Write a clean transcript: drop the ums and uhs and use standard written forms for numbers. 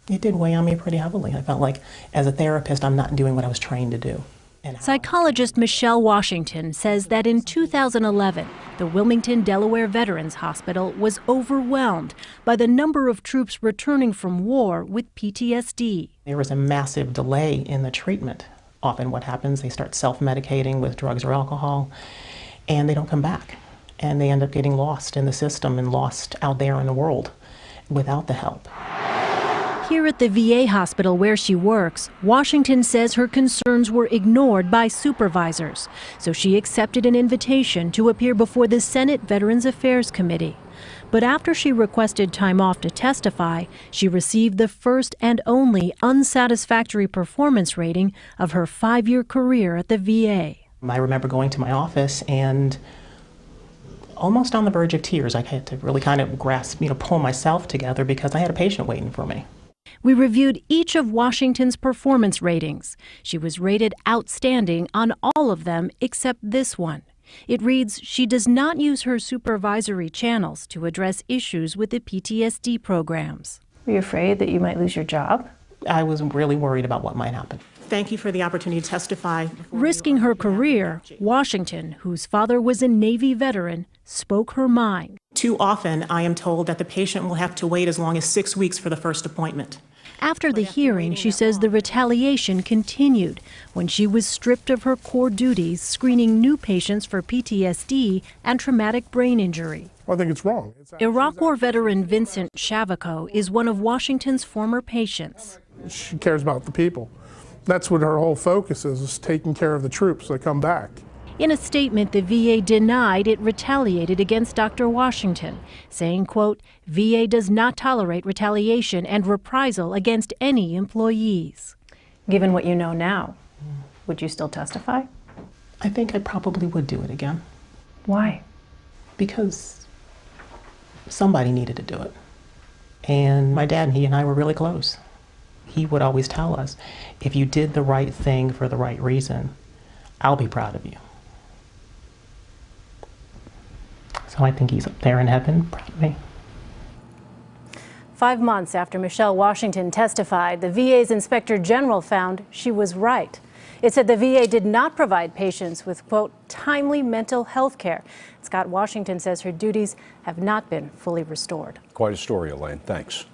It did weigh on me pretty heavily. I felt like, as a therapist, I'm not doing what I was trained to do. Psychologist Michelle Washington says that in 2011, the Wilmington, Delaware Veterans Hospital was overwhelmed by the number of troops returning from war with PTSD. There was a massive delay in the treatment. Often what happens, they start self-medicating with drugs or alcohol, and they don't come back. And they end up getting lost in the system and lost out there in the world without the help. Here at the VA hospital where she works, Washington says her concerns were ignored by supervisors, so she accepted an invitation to appear before the Senate Veterans Affairs Committee. But after she requested time off to testify, she received the first and only unsatisfactory performance rating of her 5-year career at the VA. I remember going to my office and almost on the verge of tears. I had to really kind of grasp, pull myself together because I had a patient waiting for me. We reviewed each of Washington's performance ratings. She was rated outstanding on all of them except this one. It reads she does not use her supervisory channels to address issues with the PTSD programs. Were you afraid that you might lose your job? I was really worried about what might happen. Thank you for the opportunity to testify. Risking her career, Washington, whose father was a Navy veteran, spoke her mind. Too often, I am told that the patient will have to wait as long as 6 weeks for the first appointment. After the hearing, she says the retaliation continued when she was stripped of her core duties screening new patients for PTSD and traumatic brain injury. I think it's wrong. Iraq War veteran Vincent Shavaco is one of Washington's former patients. She cares about the people. That's what her whole focus is taking care of the troops that come back. In a statement, the VA denied it retaliated against Dr. Washington, saying, quote, VA does not tolerate retaliation and reprisal against any employees. Given what you know now, would you still testify? I think I probably would do it again. Why? Because somebody needed to do it. And my dad, he and I were really close. He would always tell us, if you did the right thing for the right reason, I'll be proud of you. So I think he's up there in heaven, proud of me. 5 months after Michelle Washington testified, the VA's Inspector General found she was right. It said the VA did not provide patients with, quote, timely mental health care. Scott Washington says her duties have not been fully restored. Quite a story, Elaine. Thanks.